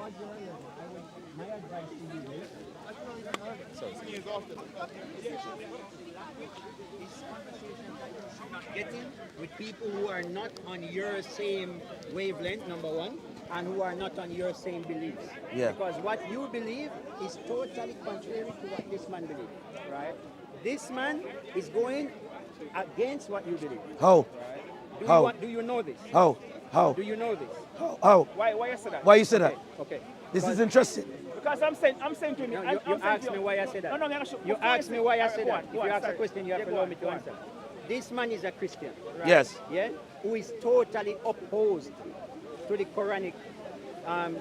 My advice to you is getting with people who are not on your same wavelength, number one, and who are not on your same beliefs. Yeah. Because what you believe is totally contrary to what this man believes, right? This man is going against what you believe. How? How? Do you know this? How? How? Do you know this? How? Why you say that? Why you say that? Okay. This is interesting. Because I'm saying to him. No, you asked me why I said that. No, no, You asked me why I said that. If Go you on, ask a sorry. question, you have to Go allow on, me to go on. answer. This man is a Christian, right? Yes. Yeah, who is totally opposed to the Quranic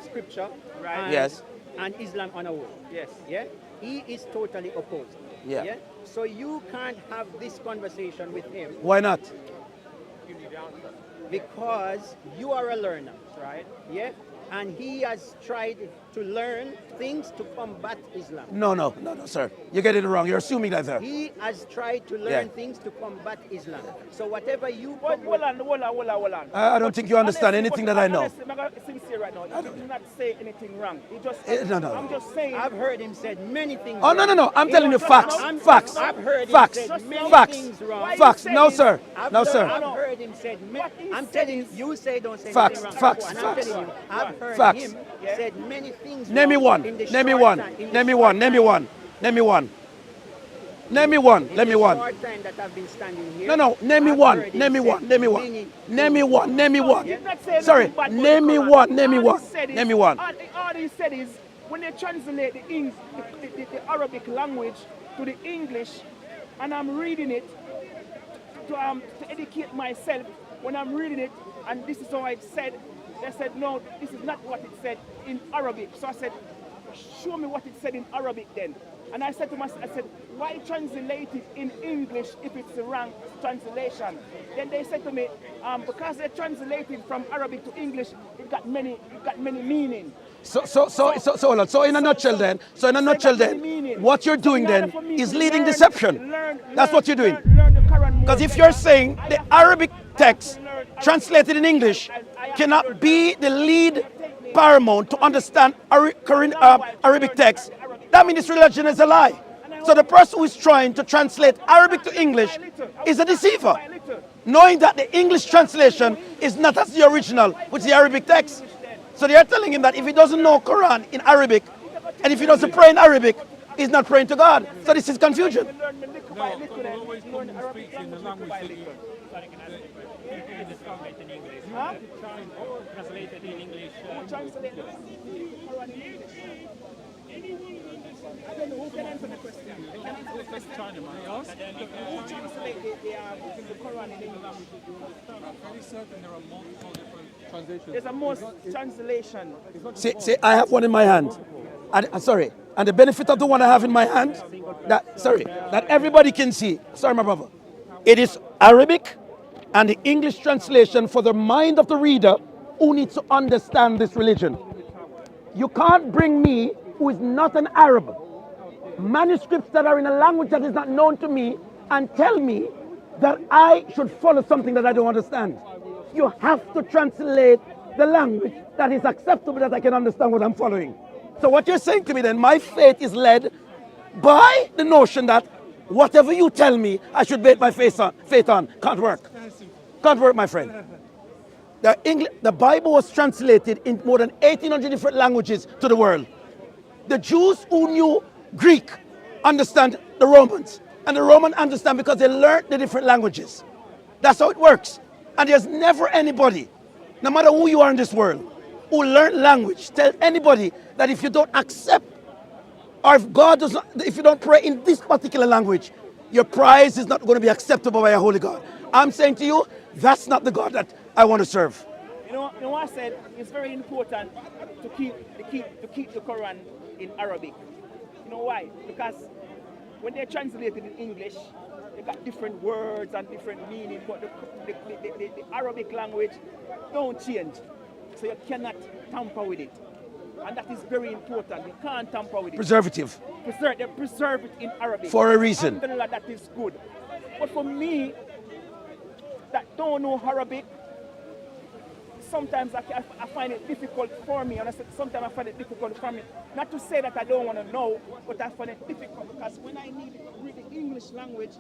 scripture, Right. And, Yes. and Islam on a whole. Yes. Yeah, he is totally opposed. Yeah. So you can't have this conversation with him Why not? because you are a learner, right? Yeah, and he has tried to learn things to combat Islam. No, sir. You get it wrong. You're assuming that, sir. He has tried to learn Yeah. things to combat Islam. So whatever you Hold come on. I don't think you understand anything that I know. Honestly, I'm sincere right now. He did not say anything wrong. He just. No. I'm just saying. I've heard him said many things. Oh, no. wrong. I'm telling you facts. I'm- Facts. I've heard him Facts. said many Facts. things wrong. Why Facts. you No, saying- sir. I've No, heard- sir. I've heard him said. What he I'm said telling is- you, say don't say Facts, anything wrong. facts, And facts. I'm telling you, I've heard Facts. him Yeah. said many things. Name me wrong one. in the Name me short one. time- in the Name me short one. Name me time- one. Name me one. Name me one. in Let me the one. short time that I've been standing here. No. Name me I've one. heard him Name me say one. Name me one. many Name me one. Name me No, one. he did not say Sorry. nothing bad about Name the me Quran. one. Name me All he one. said is- Name me one. All he said is when they translate the Arabic language to the English, and I'm reading it to educate myself. When I'm reading it, and this is how it said, they said no, this is not what it said in Arabic. So I said, show me what it said in Arabic then. And I said to myself, I said, why translate it in English if it's the wrong translation? Then they said to me, because they translated from Arabic to English, it got many meaning. So hold on. So in a nutshell then, what you're doing then is leading deception. That's what you're doing. Learn the Quran more Because if better. you're saying I the have- Arabic text I have to learn translated in English I have to cannot learn be the lead paramount to understand Arabic text, that means this religion is a lie. So the person who is trying to translate Arabic to English is a deceiver, knowing that the English translation is not as the original, which is the Arabic text. So they are telling him that if he doesn't know Quran in Arabic, and if he doesn't pray in Arabic, he's not praying to God. So this is confusion. Learn me little by little, then always learn when Arabic speaks in the language language little by that little. Huh? translated in English. Who translate the Quran in English? I don't know who can answer the question. They can answer the question. China, man. Who translate the Quran in English? I'm fairly certain there are multiple different translations. There's a most translation. See, I have one in my hand. Sorry. And the benefit of the one I have in my hand, that everybody can see. Sorry, my brother. It is Arabic and the English translation for the mind of the reader who needs to understand this religion. You can't bring me, who is not an Arab, manuscripts that are in a language that is not known to me and tell me that I should follow something that I don't understand. You have to translate the language that is acceptable, that I can understand what I'm following. So what you're saying to me then, my faith is led by the notion that whatever you tell me, I should bet my faith on. Can't work. Can't work, my friend. The Bible was translated in more than 1,800 different languages to the world. The Jews who knew Greek understand the Romans. And the Romans understand because they learned the different languages. That's how it works. And there's never anybody, no matter who you are in this world, who learned language, tell anybody that if you don't accept, or if you don't pray in this particular language, your prize is not going to be acceptable by a holy God. I'm saying to you, that's not the God that I want to serve. You know what I said? It's very important to keep the Quran in Arabic. You know why? Because when they translate it in English, they got different words and different meaning, but the Arabic language don't change. So you cannot tamper with it. And that is very important. You can't tamper with it. Preservative. They preserve it in Arabic. For a reason. Alhamdulillah, that is good. But for me, that don't know Arabic, sometimes I find it difficult for me, and sometimes I find it difficult for me. Not to say that I don't want to know, but I find it difficult because when I need to read the English language,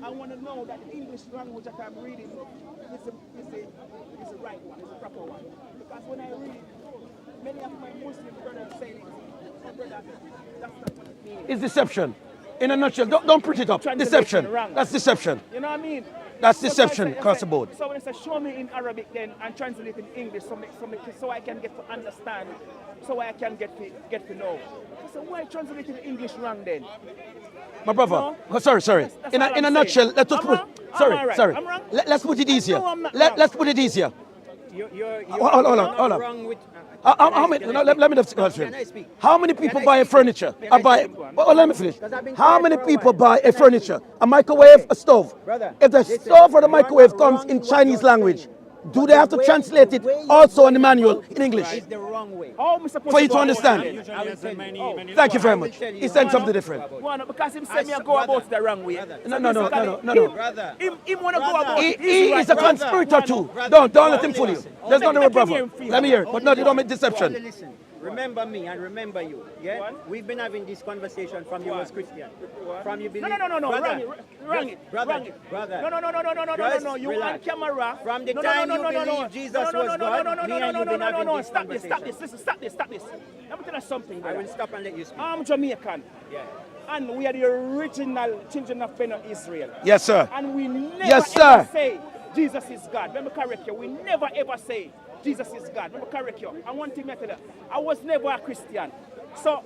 I want to know that the English language that I'm reading is the right one, is the proper one. Because when I read, many of my Muslim brothers say, oh, brother, that's not what it means. It's deception. In a nutshell, don't print it up. Deception. Wrong. That's deception. You know what I mean? That's So deception I say- across the board. So when I say show me in Arabic then and translate in English so I can get to understand, so I can get to know. So why translate in English wrong then? My brother, No. oh, sorry. That's In all a I'm nutshell, saying. let's I'm put. wrong? Sorry, I'm all right. sorry. I'm wrong? Let's put it easier. No, I'm not wrong. Let's put it easier. You're Hold on, not hold on. wrong with. How many? Can No, I let me speak? Can I speak? How many Can people I buy a speak? furniture? Can I Buy. speak? Oh, let me finish. Because I've been How quiet many for a people while. buy a Can I furniture? speak? A microwave, Okay. a stove. Brother, If the listen, stove or the you are microwave not comes wrong in what Chinese you're language, saying. do But they have to the way- translate the it way you're also in the going manual about in English? Is the wrong way. How am I supposed For you go to about understand. it then? I will tell you. Thank you very I will much. tell you He said how. something different. Why not? Because him say me I go brother, about the wrong way. brother. So No. basically, Brother. Him want to go Brother. about it. He his is a right way. conspirator too. brother, Don't let him only fool you. listen. There's nothing Only with brother. let him feel. Let me hear it. But no, you don't make Only deception. listen. Remember me and remember you. Yeah? What? We've been having this conversation from you What? was Christian. What? From you believe. No, Brother, wrong it. Brother, Wrong it. brother. No. You on relax. camera. From the No, time no, you no, no, no. believe Jesus No, no, was no, God, no, no, me and no, you been having no. this Stop this. conversation. Listen, stop this. Let me tell you something, I brother. will stop and let you speak. I'm Jamaican. Yeah. And we are the original children of Beno Israel. Yes, sir. And we never Yes, ever sir. say Jesus is God. Let me correct you. We never ever say Jesus is God. Let me correct you. And one thing I tell you, I was never a Christian. So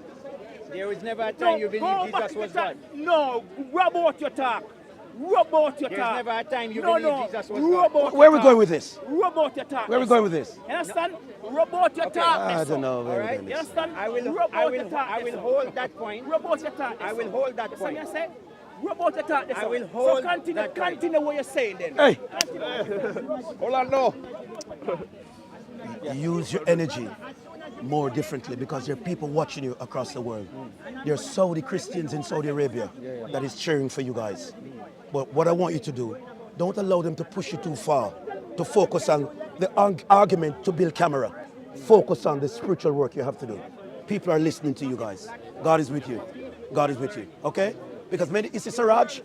There was never a time you go believed back Jesus to was the God. time. No, rub out your talk. Rub out your There's talk. never a time you no, believed no. Jesus was Rub God. out Where your we talk. going with this? Rub out your talk. Where we going with this? You understand? Rub out your Okay. talk. I don't know. All where we're right. going with You this. understand? I will, Rub I out your will, talk. I will hold that point. Rub out your talk. I will hold that You point. see what I say? Rub out your talk. I will hold So continue, that point. continue what you're saying then. Hey, Hold on, no. use your energy more differently because there are people watching you across the world. There are Saudi Christians in Saudi Arabia that is cheering for you guys. But what I want you to do, don't allow them to push you too far to focus on the argument to build camera. Focus on the spiritual work you have to do. People are listening to you guys. God is with you. God is with you. Okay? Because you see Siraj,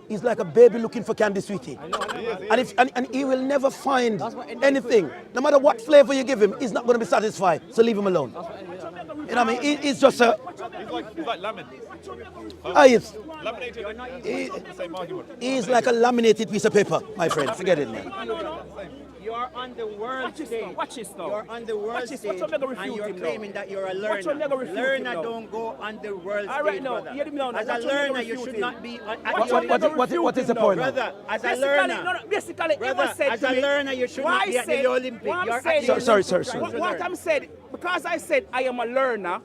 he's like a baby looking for candy sweetie. And he will never find anything. No matter what flavor you give him, he's not going to be satisfied. So leave him alone. You know what I mean? He's just a... He's like lamin. He's, Laminated. The same argument. he's like a laminated piece of paper, my friend. Forget it, man. You're on the world Watch this stage. now, watch this now. You're on the world Watch this, stage, watch your mega and refute you're him now. claiming that you're a Watch your mega learner. refute him Learner now. don't go on the world All stage, right, now, brother. hear me now. As Watch a your mega learner, you refute should him. not be. Watch at your your mega what refute is the him now. point now? Brother, as a Basically, learner, no, basically, it brother, was said as to a me. learner, you should why not be I at the said- Olympic. what I'm You're at saying- the Sorry. Olympic trying to What learn. I'm saying, because I said I am a learner,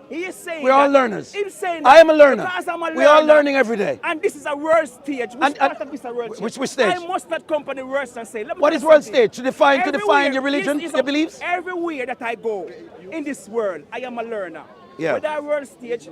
he is saying We're all that- learners. Him saying I am a learner. Because I'm a learner. We are learning every day. And this is a world stage. Which And- part of this is a world which stage? stage? I must not come on the world and say, let me What tell is you world something. stage? To define Everywhere- your religion, yes, your beliefs? Everywhere that I go in this world, I am a learner. Yeah. Whether world stage,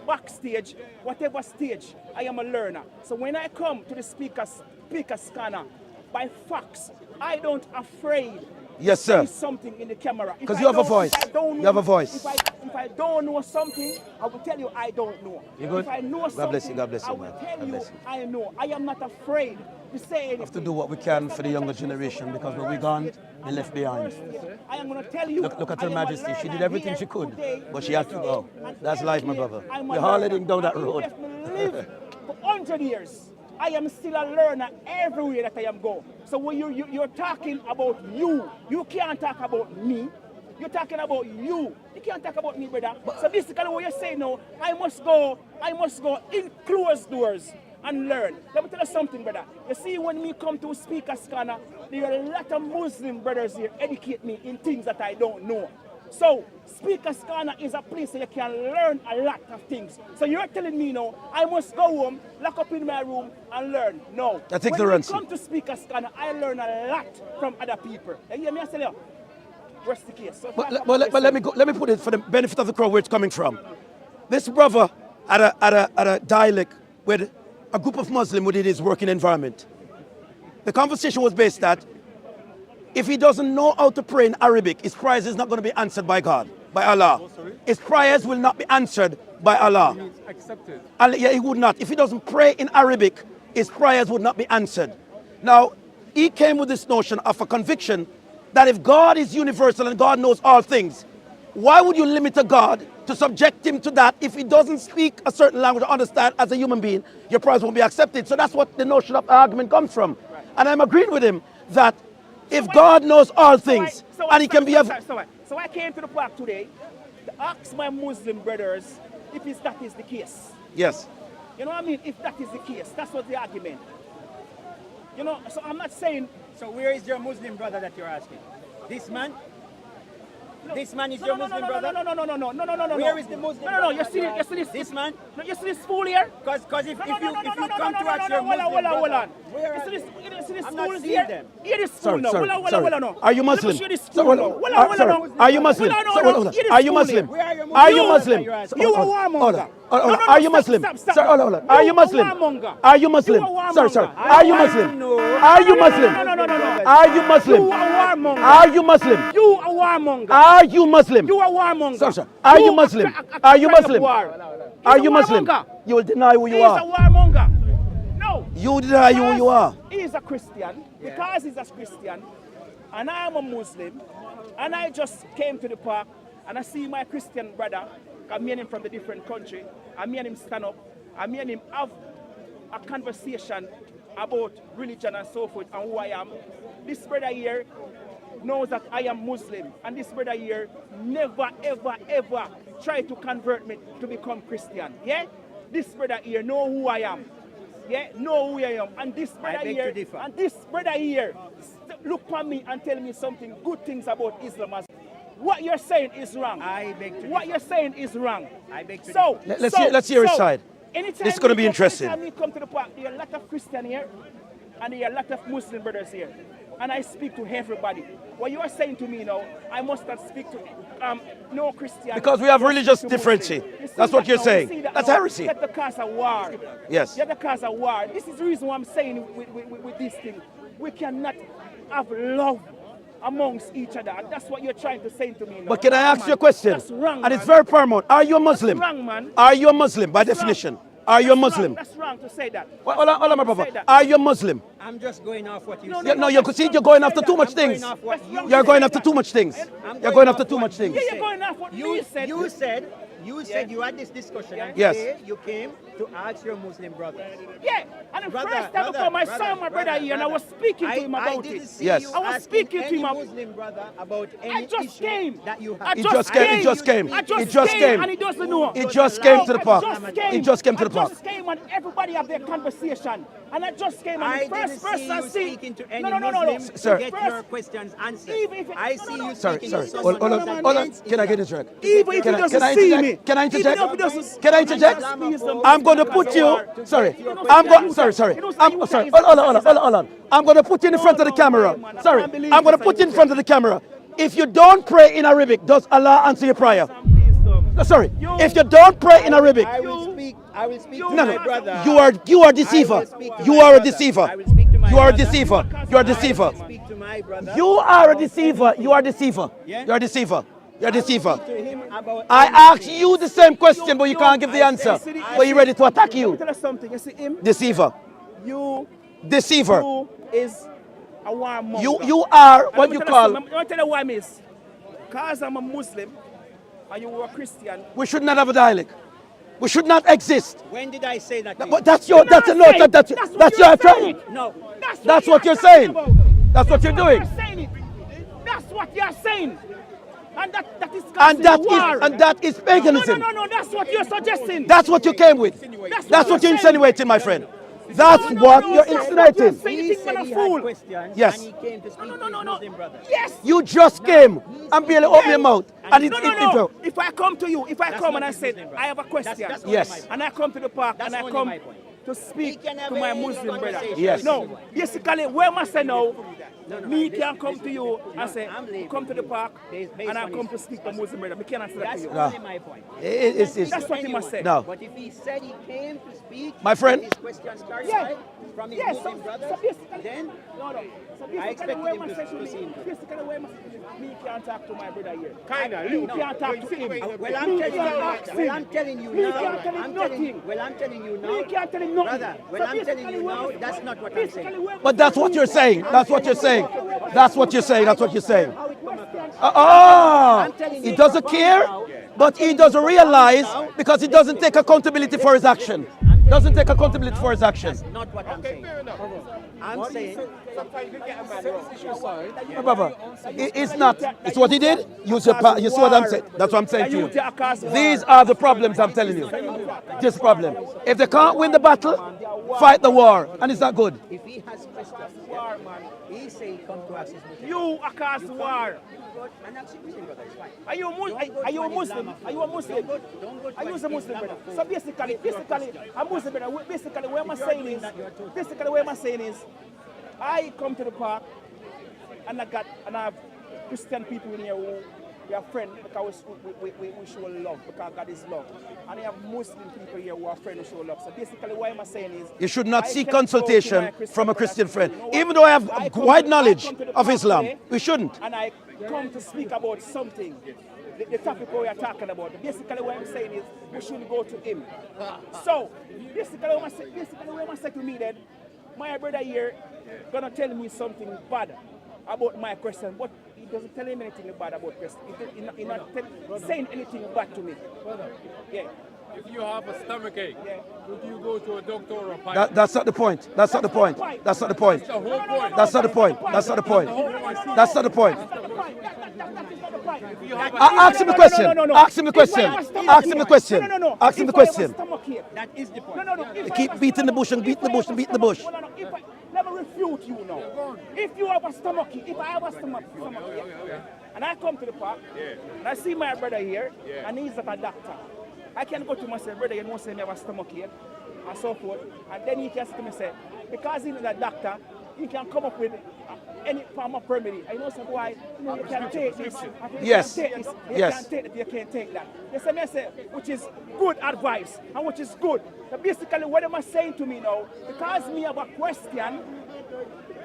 backstage, whatever stage, I am a learner. So when I come to the speaker scanner, by facts, I don't afraid Yes, say sir. something in the camera. If 'Cause I you have a don't- voice. if I don't You have a know- voice. If I don't know something, I will tell you I don't know. You good? If I know God something, bless you, God bless you, I will man. tell God you bless you. I know. I am not afraid to say anything. We have to do what we can for the younger generation because when we're gone, they're left behind. I am going to tell you. Look at I Her am a Majesty. She did learner everything here she could, today, but she had to go. and That's life, my here brother. I'm a We're hard learner. heading down that And road. If me live for 100 years, I am still a learner everywhere that I am go. So when you're talking about you can't talk about me. You're talking about you. You can't talk about me, brother. So basically what you're saying now, I must go in closed doors and learn. Let me tell you something, brother. You see, when me come to Speaker Scanner, there are a lot of Muslim brothers here educate me in things that I don't know. So, Speaker Scanner is a place where you can learn a lot of things. So you're telling me now, I must go home, lock up in my room and learn. No. That's ignorance. When I come to Speaker Scanner, I learn a lot from other people. You hear me? I say, "Yo, rest the case." So But let me put it for the benefit of the crowd where it's coming from. This brother at a dialect with a group of Muslims within his working environment. The conversation was based that if he doesn't know how to pray in Arabic, his prayers is not going to be answered by God, by Allah. His prayers will not be answered by Allah. It's accepted. And yeah, he would not. If he doesn't pray in Arabic, his prayers would not be answered. Now, he came with this notion of a conviction that if God is universal and God knows all things, why would you limit a God to subject him to that? If he doesn't speak a certain language or understand as a human being, your prayers won't be accepted. So that's what the notion of argument comes from. And I'm agreeing with him that if God knows all things and he can be... So I came to the park today to ask my Muslim brothers if that is the case. Yes. You know what I mean? If that is the case, that's what the argument. You know, so I'm not saying... So where is your Muslim brother that you're asking? This man? This man is your Muslim brother? No. Where is the Muslim No. brother You see that you're this? asking? This man? No, you see this fool here? Because if you come to No, ask your Muslim hold brother, on. where You are see this I'm fool not seeing here? them. Hear this fool Sorry, now. sorry, Hold sorry. on. Are you Muslim? Let me show this So, fool hold now. on. Hold Sorry. on. Are you Muslim? Hold on, So, hold on. hold on. Hear this Are you fool Muslim? here. Where are your Are you Muslim? Muslim? You a warmonger. Are you Muslim? Stop. Sir, hold on. Are you You a Muslim? warmonger. Are you Muslim? You a warmonger. Sorry. I Are you want Muslim? to know. Are you Muslim? No. Are you Muslim? You a warmonger. Are you Muslim? You a warmonger. Are you Muslim? You a warmonger. Sorry. Are you Muslim? Are you Muslim? Are you Muslim? You will deny who you He's a are. warmonger. No. You deny who you are. He's a Christian. Because he's a Christian, and I am a Muslim, and I just came to the park, and I see my Christian brother, I'm meeting him from the different country, I'm meeting him stand up, I'm meeting him have a conversation about religion and so forth and who I am. This brother here knows that I am Muslim, and this brother here never, ever try to convert me to become Christian. Yeah? This brother here know who I am. Yeah, know who I am. And this brother here, look at me and tell me something good things about Islam. What you're saying is wrong. I beg to differ. What you're saying is wrong. I beg to So Let's hear his side. Anytime This is gonna be we come- interesting. Anytime we come to the park, there are a lot of Christian here, and there are a lot of Muslim brothers here. And I speak to everybody. What you are saying to me now, I must not speak to no Christian. Because we have just religious speak to difference. Muslim. You see That's what that you're now? saying. You see that That's now? heresy. That's the cause of war. Yes. That's the cause of war. This is the reason why I'm saying with this thing. We cannot have love amongst each other. And that's what you're trying to say to me now. But can I ask Man, you a question? That's wrong, And it's man. very paramount. Are you a Muslim? That's wrong, man. Are you a Muslim by That's definition? wrong. Are you a That's Muslim? wrong. That's wrong to say that. Hold on, my Say brother. that. Are you a Muslim? I'm just going off what you No, said. No, you could see you're going after too much I'm going things. off what you You're said. going after too much things. I'm You're going after off too what much things. Yeah, you're going off what You you said. You said you had this discussion and Yes. today you came to ask your Muslim brother. Yeah, and the Brother, first time I come, I saw my brother here and I was speaking to him I about didn't it. see Yes. you I was asking speaking to any him ab- Muslim brother about I any just issue came. that you I have. He just came. He just came. I He just came. and he doesn't know. He just came to the park. He just came to the I park. just came and everybody have their conversation. And I just came and I the first didn't see person I you see. speaking to any No. Muslim Sir. to get your questions answered. Even if it- I no, see no, you no. Sorry. speaking to Hold someone on. who's Hold on. against Can I get Islam. interject? Even if he Can I doesn't see interject? me. Can I Even interject? if he doesn't- Can I interject? Islamophobe. I'm going to put you. Sorry. I'm going. Sorry. I'm sorry. Hold on. I'm going to put you in front of the camera. Sorry. I'm going to put you in front of the camera. If you don't pray in Arabic, does Allah answer your prayer? No, sorry. If you don't pray in Arabic, I will speak to no, my no. brother. You are deceiver. You are a deceiver. You are a deceiver. You are a deceiver. Speak to my brother. You are a deceiver. You are a deceiver. Yeah? You are a deceiver. You are a deceiver. Speak to him about I anything. asked you the same question, but you can't give the answer. But you're ready to attack Let me you. tell you something. You see him? Deceiver. You Deceiver. is a warmonger. You are And what let me you tell call. something. Let me tell you why, miss. Because I'm a Muslim and you were a Christian. We should not have a dialect. We should not exist. When did I say that? to you? But that's your. That's a no. That's your trying. No. That's what you're saying. That's what you're doing. That's what you're saying. And that is And that war. is paganism. No, that's what you're suggesting. That's what you came with. That's what you're insinuating, my friend. That's what you're insinuating. He said he had questions Yes. and he came to speak to his Muslim brother. Yes. You just came and barely opened your mouth. And No. If I come to you, if I come and I say, I have a question. That's Yes. And I come to the park That's and I only come my point. to speak We can have to my any Muslim brother. conversation. Yes. No, basically, where am I say now? Me can come to you No, and say, I'm leaving. come to the park Based and I on come his- to speak to Muslim brother. I can't answer that That's to you. No. only my point. That's what he must say. No. But if he said he came to speak, My friend. his questions clarified Yeah. from his Yes, Muslim brother, basically- then No. So I basically, expected where him my to session see him. basically, where me can't talk to my brother here. Kinda. Me can't talk to him. Well, I'm telling you, Well, I'm telling you Me now. can't tell him I'm telling you, nothing. well, I'm telling you Me now. can't tell him nothing. Brother, So well, I'm telling basically, you where now, my- that's not what I'm basically, saying. where my But that's what you're saying. That's what you're saying. How it That's what you're saying. That's what you're saying. How it come across. Ah, telling he you doesn't profound care, now. but he doesn't realize because he doesn't take accountability for his action. Doesn't take accountability for his action. That's not what I'm saying. I'm saying, Sometimes you get a man wrong. My brother, it's not. It's what he did. You see what I'm saying? That's what I'm saying to you. These are the problems I'm telling you. This problem. If they can't win the battle, fight the war, and it's not good. if he has questions, war, man, he say come to us. You are cause war. And that's it, brother, it's fine. Are you a Muslim? Are you a Muslim? Are you a Muslim, brother? So basically, a Muslim, brother. Basically, what am I saying is, I come to the park, and I have Christian people in here who we are friends because we show love because God is love, and I have Muslim people here who are friends who show love. So basically, what am I saying is, You should not I seek cannot go to my consultation Christian from a brother Christian and say, friend. you know what? Even though I have I come wide to- knowledge I come to the of park Islam, today, we shouldn't. and I come to speak about something. The topic we are talking about. Basically, what I'm saying is we should go to him. So, basically, what I'm saying to me then, my brother here gonna tell me something bad about my question, but he doesn't tell him anything bad about question. He's not saying anything bad to me. Yeah. If you have a stomach ache, would you go to a doctor or a pilot? That's not the point. That's not the point. That's not the point. The whole point. That's not the point. That's not the point. That's not the point. Ask him the question. Ask him the question. Ask him the question. Ask him the question. That is the point. They keep beating the bush and beating the bush and beating the bush. Let me refute you now. If you have a stomachache, if I have a stomachache, and I come to the park, and I see my brother here, and he's like a doctor, I can go to him and say, brother, you know, say me have a stomachache, and so forth, and then he can say to me, say, because he's a doctor, he can come up with any form of remedy. I know some why you can take this. Yes. You Yes. can't take it, you can't take that. Yes, I say, which is good advice and which is good. So basically, what am I saying to me now? Because me have a question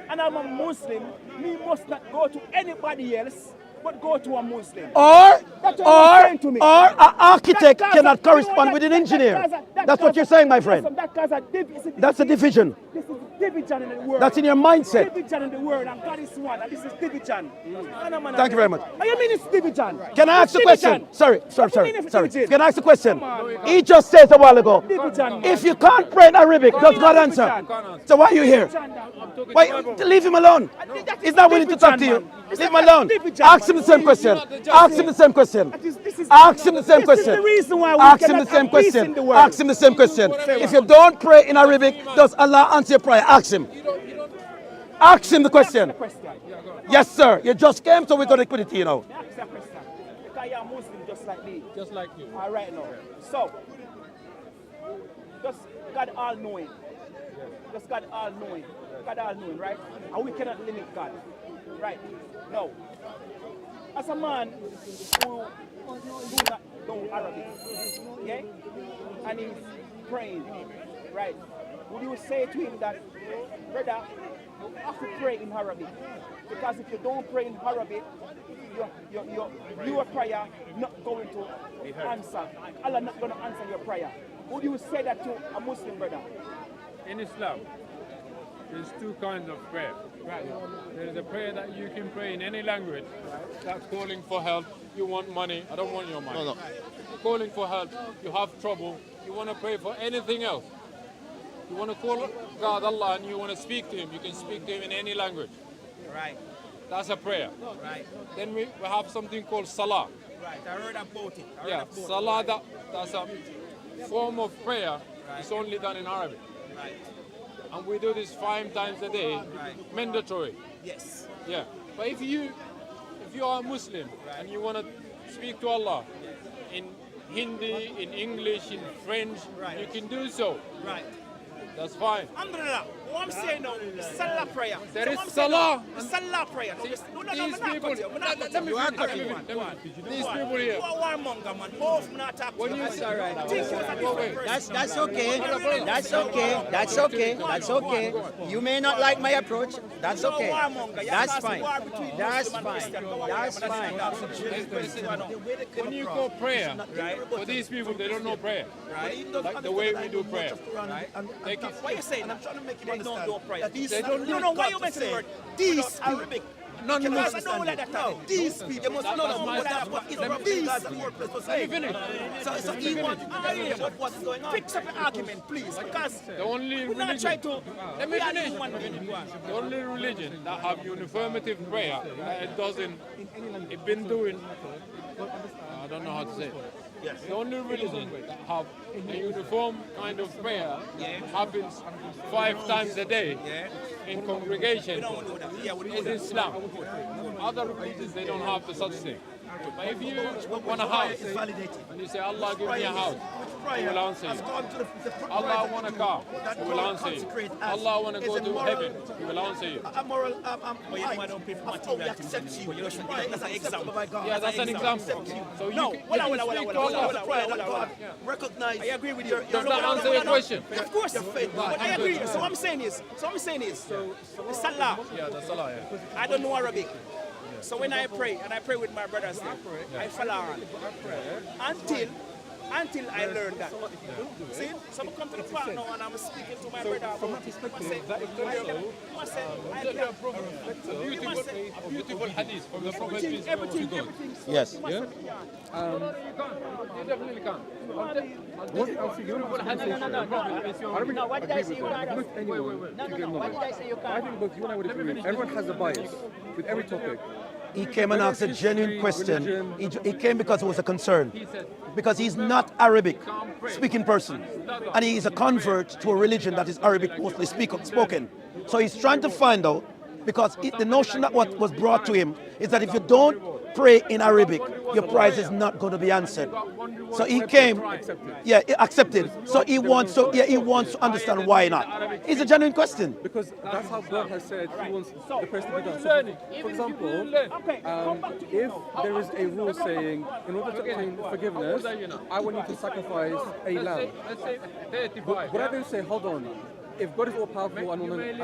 and I'm a Muslim, me must not go to anybody else but go to a Muslim. Or That's what I'm saying to me. an architect That cannot causes- correspond with an engineer. that That's what causes- you're saying, my friend. That causes That's a division. This is division in the world. That's in your mindset. Division in the world, and God is one, and this is division. Thank you very much. What do you mean it's division? Can I ask the It's question? division. Sorry. What do you mean it's division? Can I ask the question? Come on, man. He just says a while ago, Division, if man. you can't pray in Arabic, does God answer? Division. So why are you here? Why, leave him alone. He's not willing to talk to you. Leave him alone. Ask him the same question. Ask him the same question. Ask him the same question. This is the reason why we Ask him cannot the same have peace in question. the world. Ask him the same question. If you don't pray in Arabic, does Allah answer your prayer? Ask him. Ask him the question. Yes, sir. You just came, so we're going to quit it to you now. Ask that question. Because you're a Muslim just like me. Just like you. All right now. So, just God all knowing. Just God all knowing. God all knowing, right? And we cannot limit God. Right? No. As a man who do not know Arabic, yeah? And he's praying, right? Would you say to him that, brother, you have to pray in Arabic? Because if you don't pray in Arabic, your prayer not going to answer. Allah not going to answer your prayer. Would you say that to a Muslim brother? In Islam, there's two kinds of prayer. There's a prayer that you can pray in any language. That's calling for help. You want money. I don't want your money. No. Calling for help. You have trouble. You want to pray for anything else. You want to call God Allah and you want to speak to Him. You can speak to Him in any language. Right, That's a prayer. right, Then we have something called Salah. right. I heard about it. Yeah, Salah, that's a form of prayer. It's only done in Arabic. Right, And we do this 5 times a day, Right. mandatory. yes. Yeah. But if you are a Muslim and you want to speak to Allah in Hindi, in English, in French, Right. you can do so. Right. That's fine. Alhamdulillah. what I'm saying now, the Salah prayer. There So is what I'm saying Salah. now, the Salah prayer. No, These I'm not people, cut you. I'm not cut let me you. finish, Okay, let me go on, finish. go on. These Go on. people here. You are warmonger, man. Both I'm not talking When to you you. say, I think you was a different person. That's okay. That's okay. That's okay. That's okay. You may not like my approach. That's You are okay. warmonger. You That's cause fine. war between That's Muslim and fine. Christian. Go ahead, That's I'm fine. when you call prayer, for these people, they don't know prayer. Like the way we do prayer. They keep, What you saying? I'm trying to make you understand. Don't prayer. they don't No, why you mention the word? These Arabic. no, no, no. Because I know like that. No, these people. You must know my that. What is these? Let me finish. So he wants what is going on. Fix up the argument, please, because The only we're not trying religion, to. let me we are finish. human beings. The only religion that have uniformative prayer that it doesn't, it been doing, I don't know how to say it. The only religion that have a uniform kind of prayer happens 5 times a day in congregation is Islam. Other religions, they don't have the such thing. But if you want a house and you say, Allah give me a house, He will answer you. Allah want a car, He will answer you. Allah want to go to heaven, He will answer you. But you know I don't pay for material things. You know, that's an example. Yeah, that's an example. So you No, can, hold on, you can speak to Allah. recognize. I agree with you. Does that answer your question? Of course, but I agree. So what I'm saying is, the Salah. Yeah, that's Allah, yeah. I don't know Arabic. So when I pray, and I pray with my brothers there, I follow on. Until I learn that. See? So I come to the part now and I'm speaking to my brother. From that perspective, you must say, A beautiful hadith from the Prophet. peace be upon him. everything. Yes. You definitely can. No, what did I say you can't? No. What did I say you I can't? think both you and I would agree. Everyone has a bias with every topic. He came and asked a genuine question. He came because it was a concern. Because he's not Arabic speaking person. And he is a convert to a religion that is Arabic mostly spoken. So he's trying to find out, because the notion that what was brought to him is that if you don't pray in Arabic, your prize is not going to be answered. So he came, accepted. So he wants to understand why not. It's a genuine question. Because that's how God has said He wants the person to be done. So, for example, if there is a rule saying, in order to obtain forgiveness, I want you to sacrifice a lamb. Let's say 35. But I then say, hold on, if God is all powerful and all these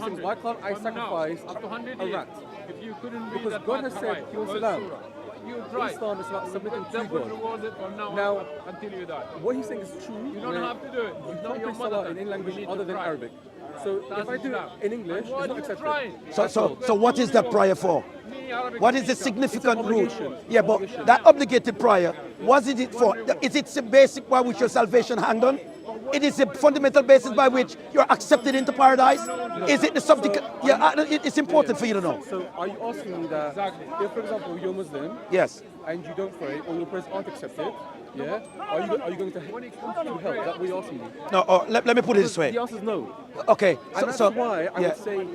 things, why can't I sacrifice Up to 100 a years. rat? If you couldn't read Because that God has Fatiha said He wants or a lamb. surah, you try. Islam is about submitting to That will God. reward it from now Now, on until you die. What he's saying is true. You don't have to do it. You It's not can't your pray mother salah tongue. in any language We need other to than try. Arabic. So That's if I do it Islam. in English, And it's what not you accepted. trying? So what is that prayer for? Me, Arabic What is the speaker. significant It's an root? obligation. Yeah, but that obligated prayer, what is it for? Is it the basic by which your salvation hanged on? It is the fundamental basis by which you're accepted into paradise? Is it the subject? It's important for you to know. So are you asking me that if, for example, you're Muslim Yes. and you don't pray or your prayers aren't accepted, yeah, are you going to hell? Is that what you're asking me? No, let me put it this way. The answer is no. Okay, And that's so why I yeah. would say,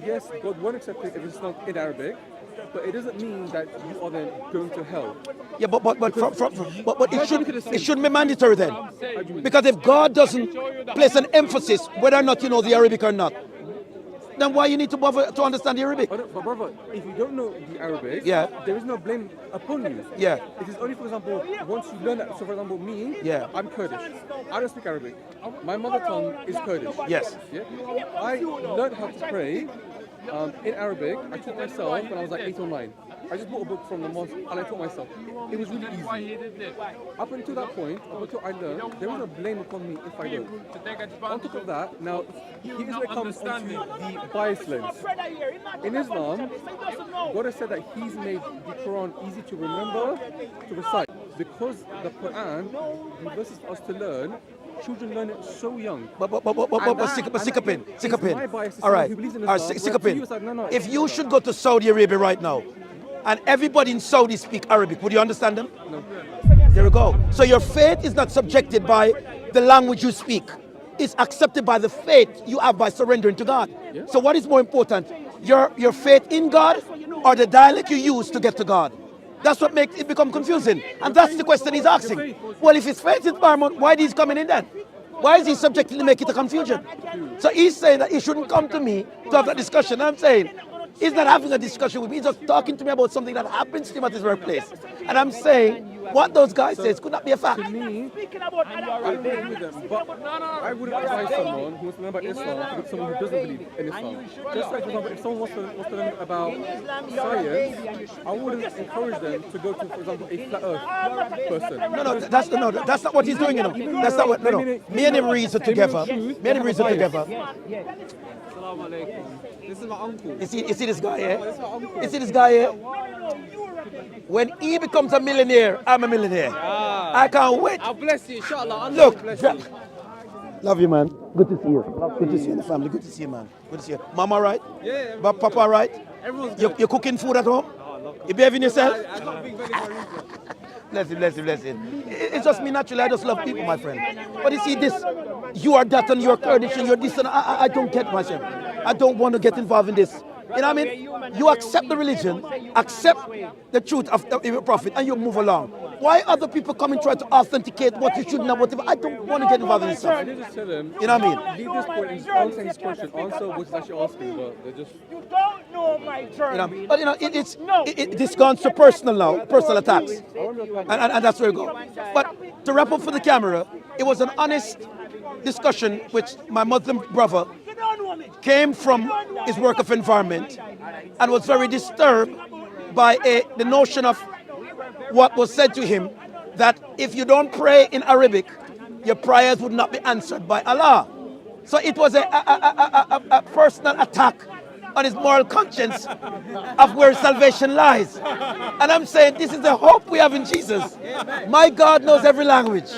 yes, God won't accept it if it's not in Arabic, but it doesn't mean that you are then going to hell. Yeah, but it shouldn't be mandatory then, because if God doesn't place an emphasis whether or not you know the Arabic or not, then why you need to bother to understand the Arabic? But brother, if you don't know the Arabic, Yeah. there is no blame upon you. Yeah. It is only, for example, once you learn that. So, for example, me, Yeah. I'm Kurdish. I don't speak Arabic. My mother tongue is Kurdish. Yes. Yeah. I learned how to pray in Arabic. I taught myself when I was like 8 or 9. I just bought a book from the mosque and I taught myself. It was really Why easy. he did this. Up until that point, up until I learned, there is no blame upon me if I don't. To take On advantage top of that, now here's not where it comes onto understanding. the bias lens. In Islam, God has said that He's made the Quran easy to remember, to recite. Because the Quran, the verses for us to learn, children learn it so young. But stick up in. My bias is All right, someone who believes in all Islam, right, stick where up to in. you it's like, no, If you should go to Saudi Arabia right now, and everybody in Saudi speak Arabic, would you understand them? No. There we go. So your faith is not subjected by the language you speak. It's accepted by the faith you have by surrendering to God. Yeah. So what is more important, your faith in God or the dialect you use to get to God? That's what makes it become confusing. And that's the question he's asking. Well, if his faith is paramount, why is he coming in then? Why is he subjecting to make it a confusion? So he's saying that he shouldn't come to me to have that discussion. I'm saying he's not having a discussion with me. He's just talking to me about something that happens to him at his workplace. And I'm saying what those guys say could not be a fact. To me, I agree with them, but I wouldn't advise someone who wants to learn about Islam to go to someone who doesn't believe in Islam. Just like, for example, if someone wants to learn about science, I wouldn't encourage them to go to, for example, a flat earth person. That's not what he's doing, you know. That's not what, no. Me and him reason together. Assalamu alaikum. This is my uncle. You see this guy here? You see this guy here? When he becomes a millionaire, I'm a millionaire. I can't wait. I'll bless you, inshallah. Look, love you, man. Good to see you. Good to see you in the family. Good to see you, man. Good to see you. Mama, right? Yeah. But Papa, right? Everyone's good. You're cooking food at home? You behaving yourself? I'm not being very Bless him. It's just me naturally. I just love people, my friend. But you see this, you are that and you're Kurdish and you're this and I don't get myself. I don't want to get involved in this. You know what I mean? You accept the religion, accept the truth of the prophet, and you move along. Why other people come and try to authenticate what you shouldn't have, whatever? I don't want to get involved in this stuff. I did just tell them, You know what I mean? leave this point and answer his question. Answer what he's actually asking, but they're just... You don't know my journey. You know, but you know, it's gone so personal now, personal attacks, and that's where we go. But to wrap up for the camera, it was an honest discussion which my Muslim brother came from his work of environment and was very disturbed by the notion of what was said to him, that if you don't pray in Arabic, your prayers would not be answered by Allah. So it was a personal attack on his moral conscience of where salvation lies. And I'm saying this is the hope we have in Jesus. My God knows every language.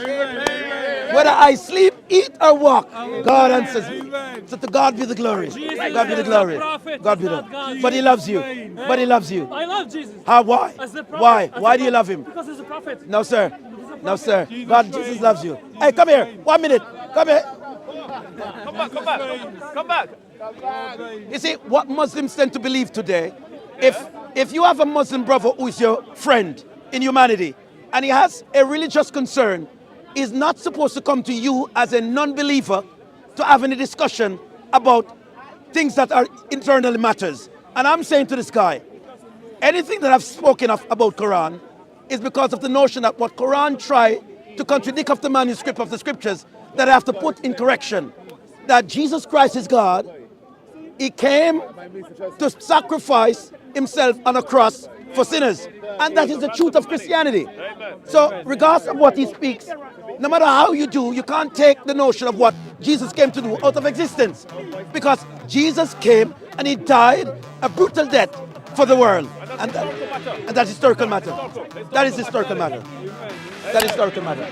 Whether I sleep, eat, or walk, God answers me. So to God be the glory. God be the glory. God be the glory. But he loves you. But he loves you. I love Jesus. How? Why? As the prophet. Why? Why do you love him? Because he's a prophet. No, sir. No, sir. God, Jesus loves you. Hey, come here. 1 minute. Come here. Come back. You see, what Muslims tend to believe today, if you have a Muslim brother who is your friend in humanity, and he has a religious concern, he's not supposed to come to you as a non-believer to have any discussion about things that are internally matters. And I'm saying to this guy, anything that I've spoken of about Quran is because of the notion that what Quran try to contradict of the manuscript of the scriptures that I have to put in correction. That Jesus Christ is God. He came to sacrifice himself on a cross for sinners. And that is the truth of Christianity. So regardless of what he speaks, no matter how you do, you can't take the notion of what Jesus came to do out of existence. Because Jesus came and he died a brutal death for the world. And that's historical matter. That is historical matter. That is historical matter.